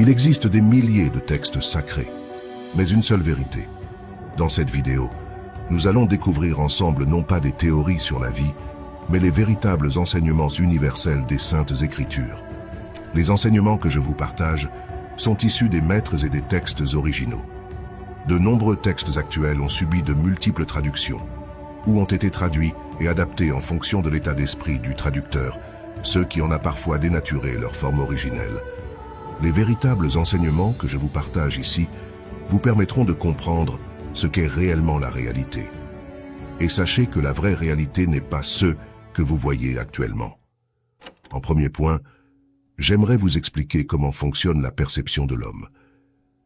Il existe des milliers de textes sacrés, mais une seule vérité. Dans cette vidéo, nous allons découvrir ensemble non pas des théories sur la vie, mais les véritables enseignements universels des Saintes Écritures. Les enseignements que je vous partage sont issus des maîtres et des textes originaux. De nombreux textes actuels ont subi de multiples traductions, ou ont été traduits et adaptés en fonction de l'état d'esprit du traducteur, ce qui en a parfois dénaturé leur forme originelle. Les véritables enseignements que je vous partage ici vous permettront de comprendre ce qu'est réellement la réalité. Et sachez que la vraie réalité n'est pas ce que vous voyez actuellement. En premier point, j'aimerais vous expliquer comment fonctionne la perception de l'homme,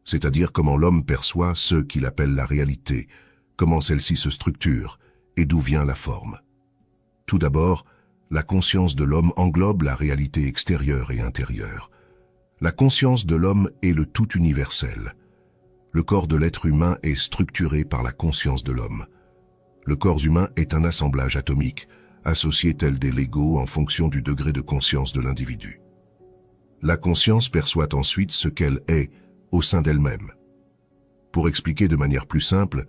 c'est-à-dire comment l'homme perçoit ce qu'il appelle la réalité, comment celle-ci se structure et d'où vient la forme. Tout d'abord, la conscience de l'homme englobe la réalité extérieure et intérieure. La conscience de l'homme est le tout universel. Le corps de l'être humain est structuré par la conscience de l'homme. Le corps humain est un assemblage atomique, associé tel des Legos en fonction du degré de conscience de l'individu. La conscience perçoit ensuite ce qu'elle est au sein d'elle-même. Pour expliquer de manière plus simple,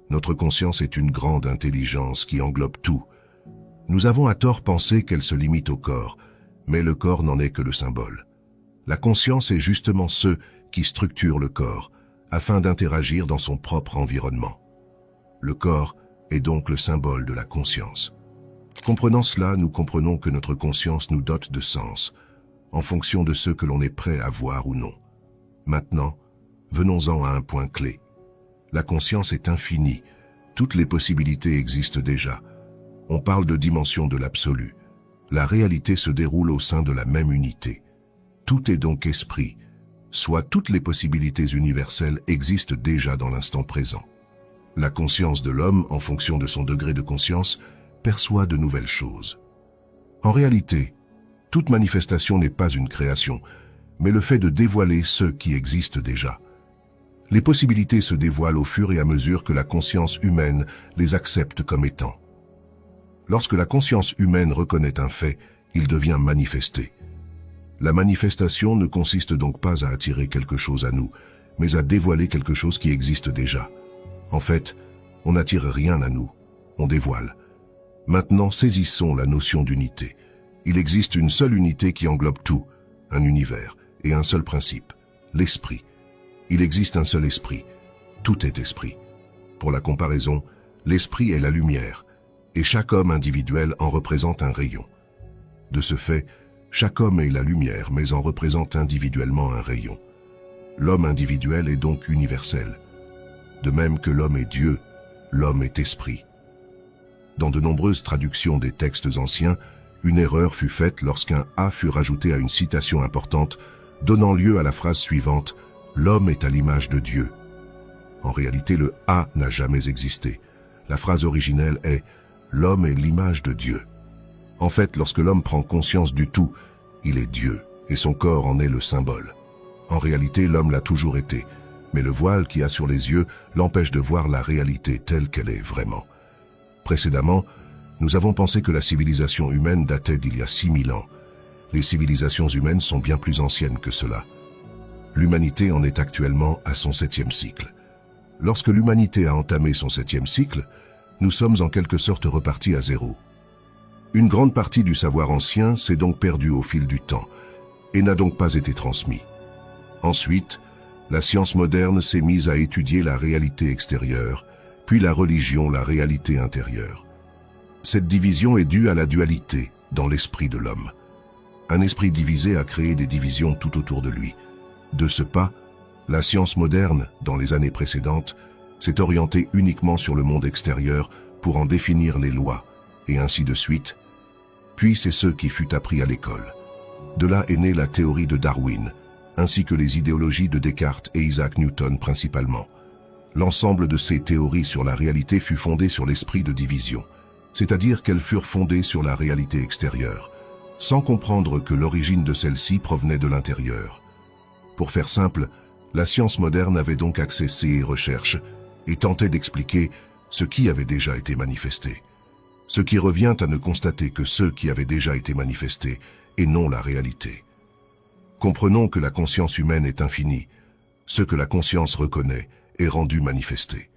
notre conscience est une grande intelligence qui englobe tout. Nous avons à tort pensé qu'elle se limite au corps, mais le corps n'en est que le symbole. La conscience est justement ce qui structure le corps, afin d'interagir dans son propre environnement. Le corps est donc le symbole de la conscience. Comprenant cela, nous comprenons que notre conscience nous dote de sens, en fonction de ce que l'on est prêt à voir ou non. Maintenant, venons-en à un point clé. La conscience est infinie, toutes les possibilités existent déjà. On parle de dimension de l'absolu. La réalité se déroule au sein de la même unité. Tout est donc esprit, soit toutes les possibilités universelles existent déjà dans l'instant présent. La conscience de l'homme, en fonction de son degré de conscience, perçoit de nouvelles choses. En réalité, toute manifestation n'est pas une création, mais le fait de dévoiler ce qui existe déjà. Les possibilités se dévoilent au fur et à mesure que la conscience humaine les accepte comme étant. Lorsque la conscience humaine reconnaît un fait, il devient manifesté. La manifestation ne consiste donc pas à attirer quelque chose à nous, mais à dévoiler quelque chose qui existe déjà. En fait, on n'attire rien à nous, on dévoile. Maintenant, saisissons la notion d'unité. Il existe une seule unité qui englobe tout, un univers, et un seul principe, l'esprit. Il existe un seul esprit, tout est esprit. Pour la comparaison, l'esprit est la lumière, et chaque homme individuel en représente un rayon. De ce fait, chaque homme est la lumière, mais en représente individuellement un rayon. L'homme individuel est donc universel. De même que l'homme est Dieu, l'homme est esprit. Dans de nombreuses traductions des textes anciens, une erreur fut faite lorsqu'un « a » fut rajouté à une citation importante, donnant lieu à la phrase suivante « L'homme est à l'image de Dieu ». En réalité, le « a » n'a jamais existé. La phrase originelle est « L'homme est l'image de Dieu ». En fait, lorsque l'homme prend conscience du tout, il est Dieu, et son corps en est le symbole. En réalité, l'homme l'a toujours été, mais le voile qu'il a sur les yeux l'empêche de voir la réalité telle qu'elle est vraiment. Précédemment, nous avons pensé que la civilisation humaine datait d'il y a 6000 ans. Les civilisations humaines sont bien plus anciennes que cela. L'humanité en est actuellement à son 7e cycle. Lorsque l'humanité a entamé son 7e cycle, nous sommes en quelque sorte repartis à zéro. Une grande partie du savoir ancien s'est donc perdue au fil du temps et n'a donc pas été transmis. Ensuite, la science moderne s'est mise à étudier la réalité extérieure, puis la religion, la réalité intérieure. Cette division est due à la dualité dans l'esprit de l'homme. Un esprit divisé a créé des divisions tout autour de lui. De ce pas, la science moderne, dans les années précédentes, s'est orientée uniquement sur le monde extérieur pour en définir les lois, et ainsi de suite. Puis c'est ce qui fut appris à l'école. De là est née la théorie de Darwin, ainsi que les idéologies de Descartes et Isaac Newton principalement. L'ensemble de ces théories sur la réalité fut fondé sur l'esprit de division, c'est-à-dire qu'elles furent fondées sur la réalité extérieure, sans comprendre que l'origine de celle-ci provenait de l'intérieur. Pour faire simple, la science moderne avait donc axé ses recherches et tentait d'expliquer ce qui avait déjà été manifesté. Ce qui revient à ne constater que ce qui avait déjà été manifesté et non la réalité. Comprenons que la conscience humaine est infinie. Ce que la conscience reconnaît est rendu manifesté.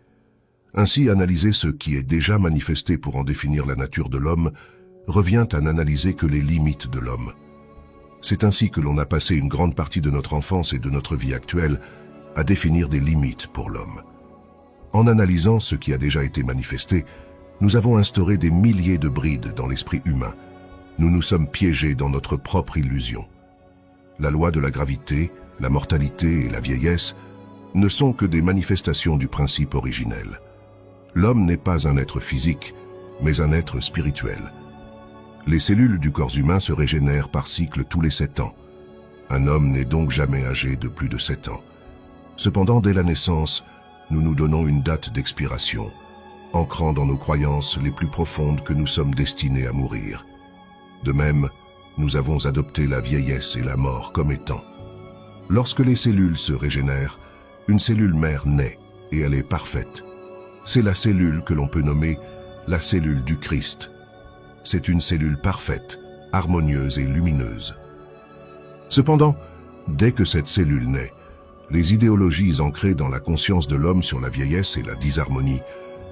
Ainsi, analyser ce qui est déjà manifesté pour en définir la nature de l'homme revient à n'analyser que les limites de l'homme. C'est ainsi que l'on a passé une grande partie de notre enfance et de notre vie actuelle à définir des limites pour l'homme. En analysant ce qui a déjà été manifesté, nous avons instauré des milliers de brides dans l'esprit humain. Nous nous sommes piégés dans notre propre illusion. La loi de la gravité, la mortalité et la vieillesse ne sont que des manifestations du principe originel. L'homme n'est pas un être physique, mais un être spirituel. Les cellules du corps humain se régénèrent par cycle tous les 7 ans. Un homme n'est donc jamais âgé de plus de 7 ans. Cependant, dès la naissance, nous nous donnons une date d'expiration, ancrant dans nos croyances les plus profondes que nous sommes destinés à mourir. De même, nous avons adopté la vieillesse et la mort comme étant. Lorsque les cellules se régénèrent, une cellule mère naît et elle est parfaite. C'est la cellule que l'on peut nommer la cellule du Christ. C'est une cellule parfaite, harmonieuse et lumineuse. Cependant, dès que cette cellule naît, les idéologies ancrées dans la conscience de l'homme sur la vieillesse et la disharmonie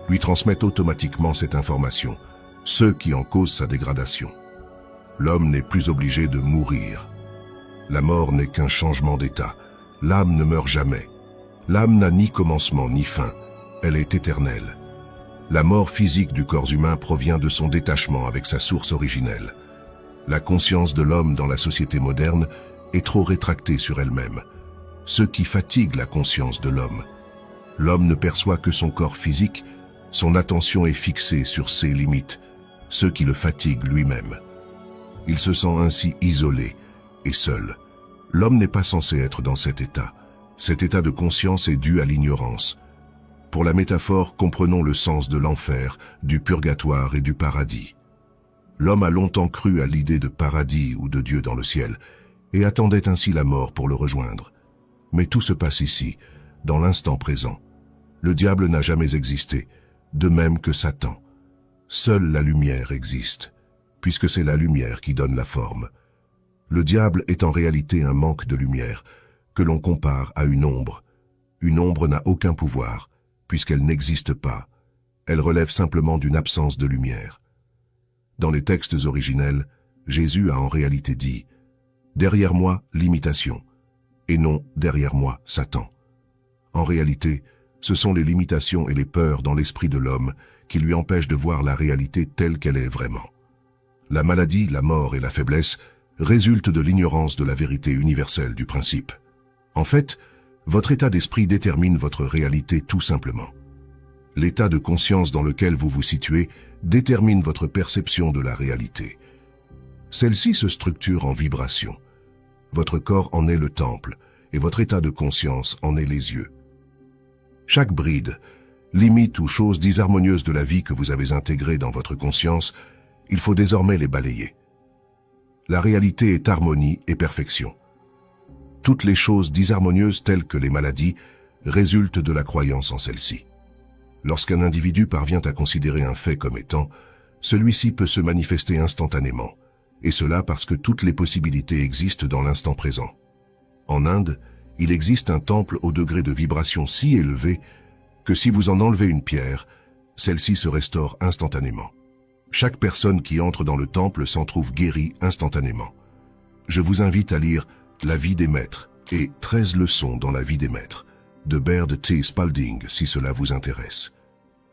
lui transmettent automatiquement cette information, ce qui en cause sa dégradation. L'homme n'est plus obligé de mourir. La mort n'est qu'un changement d'état. L'âme ne meurt jamais. L'âme n'a ni commencement ni fin. Elle est éternelle. La mort physique du corps humain provient de son détachement avec sa source originelle. La conscience de l'homme dans la société moderne est trop rétractée sur elle-même, ce qui fatigue la conscience de l'homme. L'homme ne perçoit que son corps physique, son attention est fixée sur ses limites, ce qui le fatigue lui-même. Il se sent ainsi isolé et seul. L'homme n'est pas censé être dans cet état. Cet état de conscience est dû à l'ignorance. Pour la métaphore, comprenons le sens de l'enfer, du purgatoire et du paradis. L'homme a longtemps cru à l'idée de paradis ou de Dieu dans le ciel, et attendait ainsi la mort pour le rejoindre. Mais tout se passe ici, dans l'instant présent. Le diable n'a jamais existé, de même que Satan. Seule la lumière existe, puisque c'est la lumière qui donne la forme. Le diable est en réalité un manque de lumière, que l'on compare à une ombre. Une ombre n'a aucun pouvoir, puisqu'elle n'existe pas. Elle relève simplement d'une absence de lumière. Dans les textes originels, Jésus a en réalité dit « Derrière moi, l'imitation » et non « Derrière moi, Satan ». En réalité, ce sont les limitations et les peurs dans l'esprit de l'homme qui lui empêchent de voir la réalité telle qu'elle est vraiment. La maladie, la mort et la faiblesse résultent de l'ignorance de la vérité universelle du principe. En fait, votre état d'esprit détermine votre réalité tout simplement. L'état de conscience dans lequel vous vous situez détermine votre perception de la réalité. Celle-ci se structure en vibrations. Votre corps en est le temple, et votre état de conscience en est les yeux. Chaque bride, limite ou chose disharmonieuse de la vie que vous avez intégrée dans votre conscience, il faut désormais les balayer. La réalité est harmonie et perfection. Toutes les choses disharmonieuses telles que les maladies résultent de la croyance en celles-ci. Lorsqu'un individu parvient à considérer un fait comme étant, celui-ci peut se manifester instantanément, et cela parce que toutes les possibilités existent dans l'instant présent. En Inde, il existe un temple au degré de vibration si élevé que si vous en enlevez une pierre, celle-ci se restaure instantanément. Chaque personne qui entre dans le temple s'en trouve guérie instantanément. Je vous invite à lire La vie des maîtres et 13 leçons dans la vie des maîtres de Baird T. Spalding si cela vous intéresse.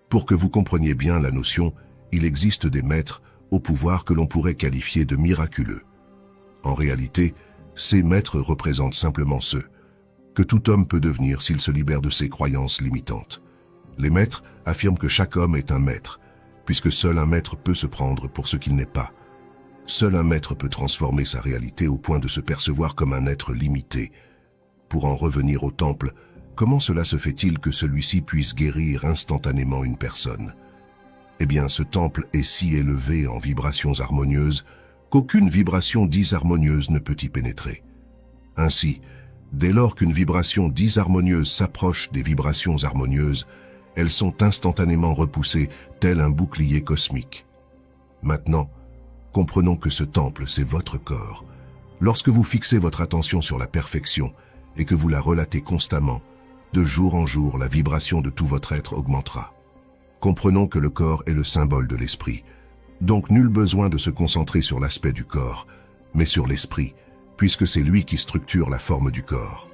Pour que vous compreniez bien la notion, il existe des maîtres au pouvoir que l'on pourrait qualifier de miraculeux. En réalité, ces maîtres représentent simplement ceux que tout homme peut devenir s'il se libère de ses croyances limitantes. Les maîtres affirment que chaque homme est un maître, puisque seul un maître peut se prendre pour ce qu'il n'est pas. Seul un maître peut transformer sa réalité au point de se percevoir comme un être limité. Pour en revenir au temple, comment cela se fait-il que celui-ci puisse guérir instantanément une personne? Eh bien, ce temple est si élevé en vibrations harmonieuses qu'aucune vibration disharmonieuse ne peut y pénétrer. Ainsi, dès lors qu'une vibration disharmonieuse s'approche des vibrations harmonieuses, elles sont instantanément repoussées tel un bouclier cosmique. Maintenant, comprenons que ce temple, c'est votre corps. Lorsque vous fixez votre attention sur la perfection et que vous la relatez constamment, de jour en jour, la vibration de tout votre être augmentera. Comprenons que le corps est le symbole de l'esprit, donc nul besoin de se concentrer sur l'aspect du corps, mais sur l'esprit, puisque c'est lui qui structure la forme du corps.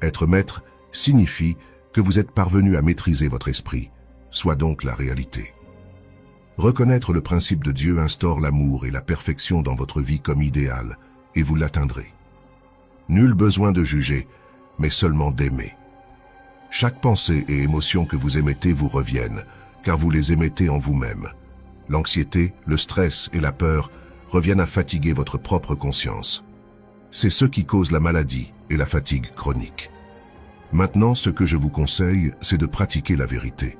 Être maître signifie que vous êtes parvenu à maîtriser votre esprit, soit donc la réalité. Reconnaître le principe de Dieu instaure l'amour et la perfection dans votre vie comme idéal, et vous l'atteindrez. Nul besoin de juger, mais seulement d'aimer. Chaque pensée et émotion que vous émettez vous reviennent, car vous les émettez en vous-même. L'anxiété, le stress et la peur reviennent à fatiguer votre propre conscience. C'est ce qui cause la maladie et la fatigue chronique. Maintenant, ce que je vous conseille, c'est de pratiquer la vérité.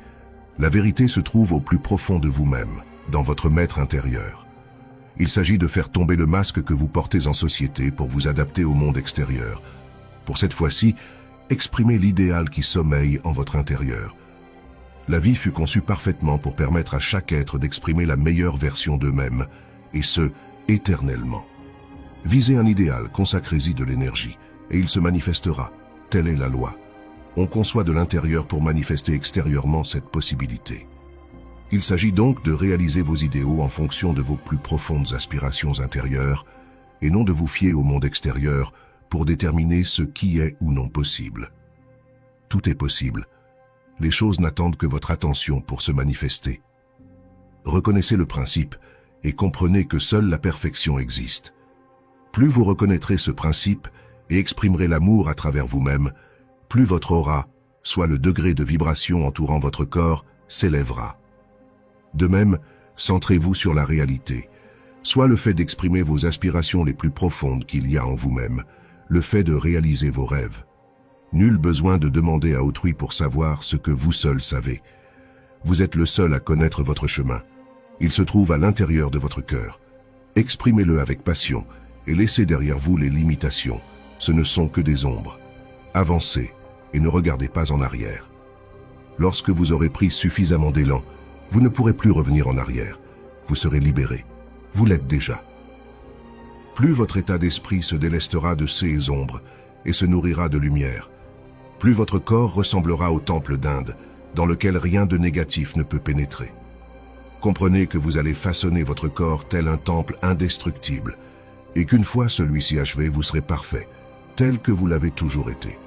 La vérité se trouve au plus profond de vous-même, dans votre maître intérieur. Il s'agit de faire tomber le masque que vous portez en société pour vous adapter au monde extérieur. Pour cette fois-ci, exprimez l'idéal qui sommeille en votre intérieur. La vie fut conçue parfaitement pour permettre à chaque être d'exprimer la meilleure version d'eux-mêmes, et ce, éternellement. Visez un idéal, consacrez-y de l'énergie, et il se manifestera. Telle est la loi. On conçoit de l'intérieur pour manifester extérieurement cette possibilité. Il s'agit donc de réaliser vos idéaux en fonction de vos plus profondes aspirations intérieures, et non de vous fier au monde extérieur pour déterminer ce qui est ou non possible. Tout est possible. Les choses n'attendent que votre attention pour se manifester. Reconnaissez le principe et comprenez que seule la perfection existe. Plus vous reconnaîtrez ce principe et exprimerez l'amour à travers vous-même, plus votre aura, soit le degré de vibration entourant votre corps, s'élèvera. De même, centrez-vous sur la réalité, soit le fait d'exprimer vos aspirations les plus profondes qu'il y a en vous-même, le fait de réaliser vos rêves. Nul besoin de demander à autrui pour savoir ce que vous seul savez. Vous êtes le seul à connaître votre chemin. Il se trouve à l'intérieur de votre cœur. Exprimez-le avec passion et laissez derrière vous les limitations. Ce ne sont que des ombres. Avancez et ne regardez pas en arrière. Lorsque vous aurez pris suffisamment d'élan, vous ne pourrez plus revenir en arrière. Vous serez libéré. Vous l'êtes déjà. Plus votre état d'esprit se délestera de ces ombres et se nourrira de lumière, plus votre corps ressemblera au temple d'Inde, dans lequel rien de négatif ne peut pénétrer. Comprenez que vous allez façonner votre corps tel un temple indestructible, et qu'une fois celui-ci achevé, vous serez parfait, tel que vous l'avez toujours été.